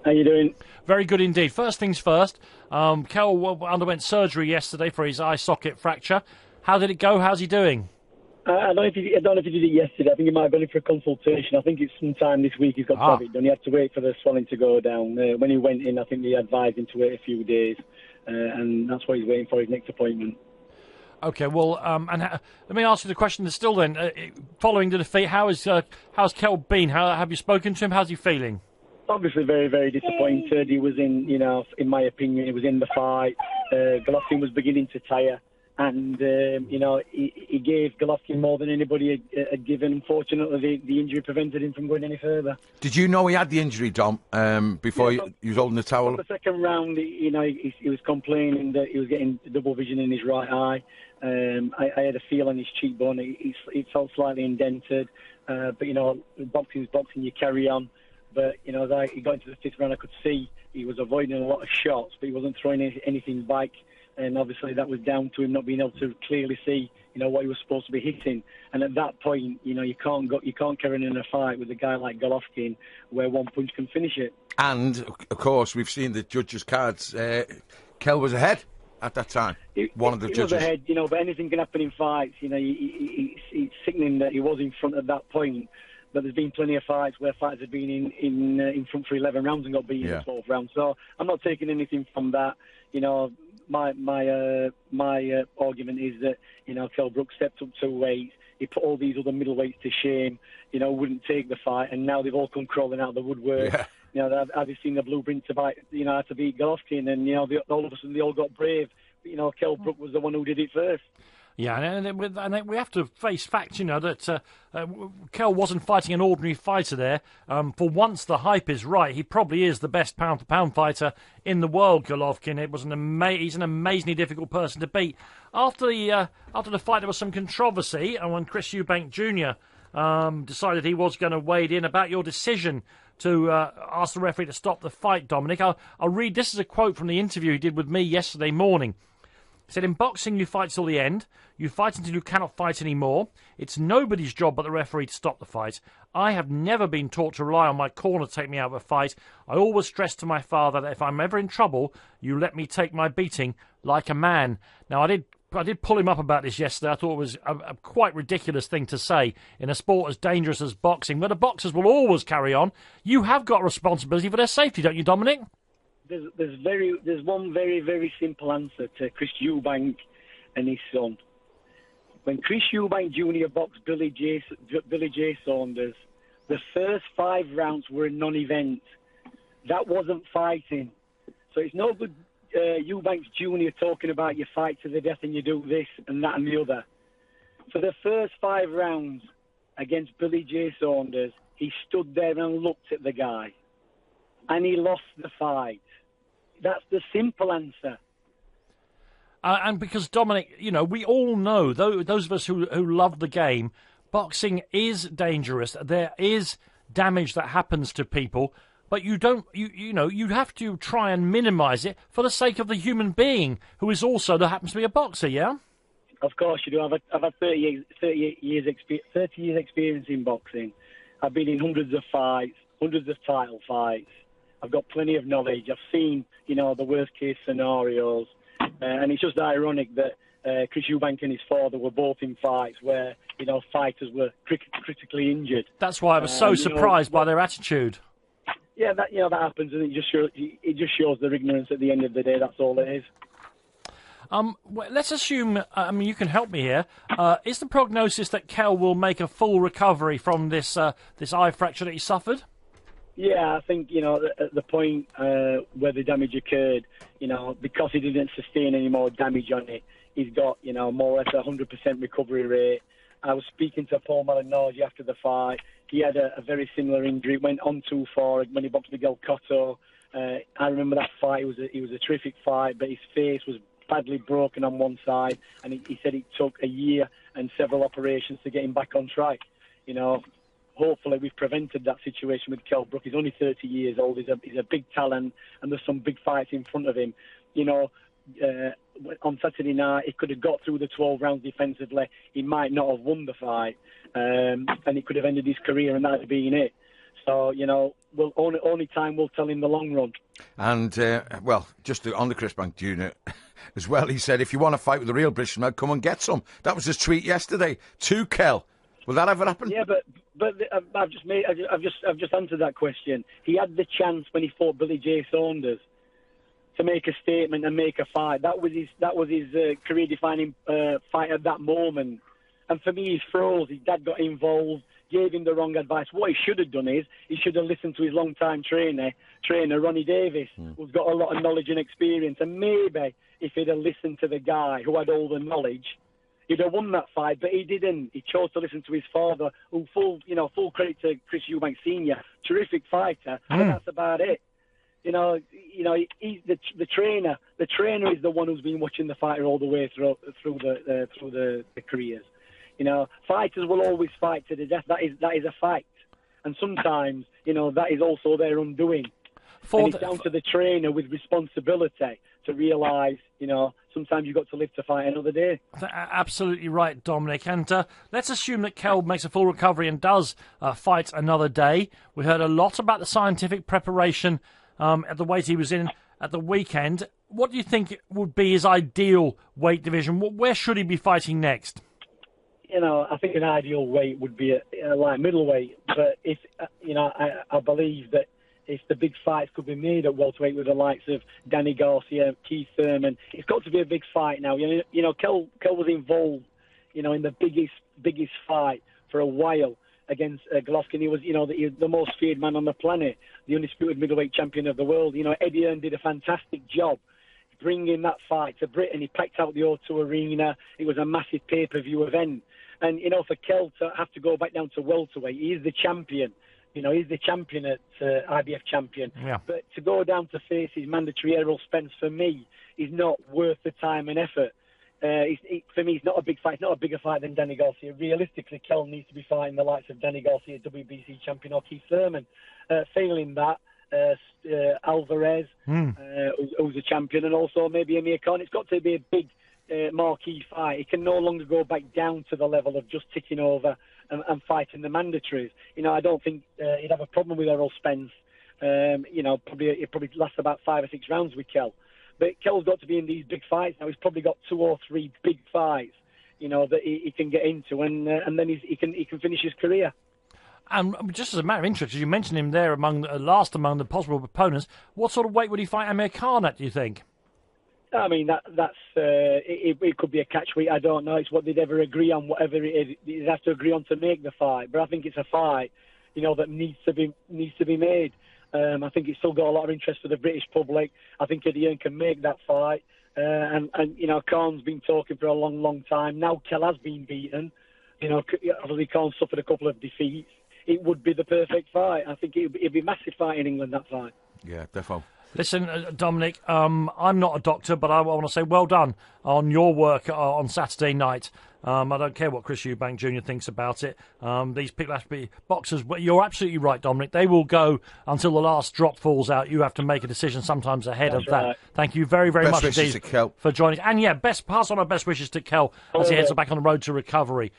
How you doing? Very good indeed. First things first, Kell underwent surgery yesterday for his eye socket fracture. How did it go? How's he doing? I don't know if he did it yesterday. I think he might have gone in for a consultation. I think it's sometime this week he's got to have it done. He had to wait for the swelling to go down. When he went in, I think they advised him to wait a few days, and that's what he's waiting for, his next appointment. Okay, well, let me ask you the question still then. Following the defeat, how's Kell been? How have you spoken to him? How's he feeling? Obviously very, very disappointed. He was in my opinion, he was in the fight. Golovkin was beginning to tire. And, he gave Golovkin more than anybody had given. Unfortunately, the injury prevented him from going any further. Did you know he had the injury, Dom, before he was holding the towel? The second round, he was complaining that he was getting double vision in his right eye. I had a feel on his cheekbone. It felt slightly indented. But, boxing's boxing, you carry on. But, as he got into the fifth round, I could see he was avoiding a lot of shots, but he wasn't throwing anything back. And obviously that was down to him not being able to clearly see, what he was supposed to be hitting. And at that point, you can't carry on in a fight with a guy like Golovkin where one punch can finish it. And of course, we've seen the judges' cards. Kell was ahead at that time. One of the judges was ahead, but anything can happen in fights. It's sickening that he was in front at that point. But there's been plenty of fights where fighters have been in front for 11 rounds and got beaten in the 12th round. So I'm not taking anything from that. My argument is that Kell Brook stepped up 2 weights. He put all these other middleweights to shame. Wouldn't take the fight, and now they've all come crawling out of the woodwork. Yeah. Have you seen the blueprint to beat Golovkin? And all of a sudden they all got brave. But, Kell Brook was the one who did it first. Yeah, and we have to face facts, that Kell wasn't fighting an ordinary fighter there. For once the hype is right, he probably is the best pound-for-pound fighter in the world, Golovkin. He's an amazingly difficult person to beat. After the fight, there was some controversy, and when Chris Eubank Jr. Decided he was going to wade in about your decision to ask the referee to stop the fight, Dominic. I'll read, this is a quote from the interview he did with me yesterday morning. He said, in boxing, you fight till the end. You fight until you cannot fight anymore. It's nobody's job but the referee to stop the fight. I have never been taught to rely on my corner to take me out of a fight. I always stress to my father that if I'm ever in trouble, you let me take my beating like a man. Now, I did pull him up about this yesterday. I thought it was a quite ridiculous thing to say in a sport as dangerous as boxing, where the boxers will always carry on. You have got responsibility for their safety, don't you, Dominic? There's one very, very simple answer to Chris Eubank and his son. When Chris Eubank Jr. boxed Billy J. Saunders, the first 5 rounds were a non-event. That wasn't fighting. So it's no good Eubank Jr. talking about you fight to the death and you do this and that and the other. For the first 5 rounds against Billy J. Saunders, he stood there and looked at the guy. And he lost the fight. That's the simple answer. And because, Dominic, we all know, those of us who love the game, boxing is dangerous. There is damage that happens to people, but you have to try and minimise it for the sake of the human being who is also, that happens to be a boxer, yeah? Of course you do. I've had 30 years experience in boxing. I've been in hundreds of fights, hundreds of title fights. I've got plenty of knowledge. I've seen, the worst-case scenarios. And it's just ironic that Chris Eubank and his father were both in fights where, fighters were critically injured. That's why I was so surprised by their attitude. Yeah, that happens, and it just shows their ignorance at the end of the day. That's all it is. Let's assume, you can help me here. Is the prognosis that Kell will make a full recovery from this eye fracture that he suffered? Yeah, I think, at the point where the damage occurred, because he didn't sustain any more damage on it, he's got, more or less a 100% recovery rate. I was speaking to Paul Malignaggi after the fight. He had a very similar injury. It went on too far when he boxed Miguel Cotto. I remember that fight. It was a terrific fight, but his face was badly broken on one side, and he said it took a year and several operations to get him back on track. Hopefully we've prevented that situation with Kell Brook. He's only 30 years old. He's a big talent, and there's some big fights in front of him. On Saturday night, he could have got through the 12 rounds defensively. He might not have won the fight, and he could have ended his career, and that would have been it. So, only time will tell in the long run. And, just on the Chris Bank Jr. as well, he said, if you want to fight with the real British man, come and get some. That was his tweet yesterday to Kell. Will that ever happen? Yeah, but I've just answered that question. He had the chance when he fought Billy J. Saunders to make a statement and make a fight. That was his career-defining fight at that moment. And for me, he's froze. His dad got involved, gave him the wrong advice. What he should have done is he should have listened to his long-time trainer Ronnie Davis, who's got a lot of knowledge and experience. And maybe if he'd have listened to the guy who had all the knowledge, he'd have won that fight. But he didn't. He chose to listen to his father, who full credit to Chris Eubank Sr., terrific fighter. And that's about it. He's the trainer. The trainer is the one who's been watching the fighter all the way through the careers. Fighters will always fight to the death. That is a fact. And sometimes, that is also their undoing. And it's down to the trainer with responsibility to realise, sometimes you've got to live to fight another day. Absolutely right, Dominic. And let's assume that Kell makes a full recovery and does fight another day. We heard a lot about the scientific preparation at the weight he was in at the weekend. What do you think would be his ideal weight division? Where should he be fighting next? I think an ideal weight would be a light middleweight. But if I believe that if the big fights could be made at welterweight with the likes of Danny Garcia, Keith Thurman, it's got to be a big fight now. Kell was involved, in the biggest fight for a while against Golovkin. He was, the most feared man on the planet, the undisputed middleweight champion of the world. Eddie Hearn did a fantastic job bringing that fight to Britain. He packed out the O2 Arena. It was a massive pay-per-view event. And, for Kell to have to go back down to welterweight, he is the champion. He's the champion at IBF champion. Yeah. But to go down to face his mandatory Errol Spence, for me, is not worth the time and effort. For me, it's not a big fight. It's not a bigger fight than Danny Garcia. Realistically, Kell needs to be fighting the likes of Danny Garcia, WBC champion, or Keith Thurman. Failing that, Alvarez, who's a champion, and also maybe Amir Khan. It's got to be a big marquee fight. It can no longer go back down to the level of just ticking over and fighting the mandatories. I don't think he'd have a problem with Errol Spence. It probably lasts about 5 or 6 rounds with Kell. But Kell's got to be in these big fights now. He's probably got 2 or 3 big fights, that he can get into, and then he can finish his career. And just as a matter of interest, as you mentioned him there among the possible opponents, what sort of weight would he fight Amir Khan at, do you think? I mean, it could be a catch weight. I don't know. It's what they'd ever agree on. Whatever it is, they'd have to agree on to make the fight. But I think it's a fight, that needs to be made. I think it's still got a lot of interest for the British public. I think Eddie Hearn can make that fight. And Khan's been talking for a long, long time. Now Kell has been beaten. Obviously Khan suffered a couple of defeats. It would be the perfect fight. I think it'd be a massive fight in England, that fight. Yeah, definitely. Listen, Dominic, I'm not a doctor, but I want to say well done on your work on Saturday night. I don't care what Chris Eubank Jr. thinks about it. These Picklash boxers, you're absolutely right, Dominic. They will go until the last drop falls out. You have to make a decision sometimes ahead of that. Right. Thank you very, very much indeed for joining. And pass on our best wishes to Kell as he heads back on the road to recovery.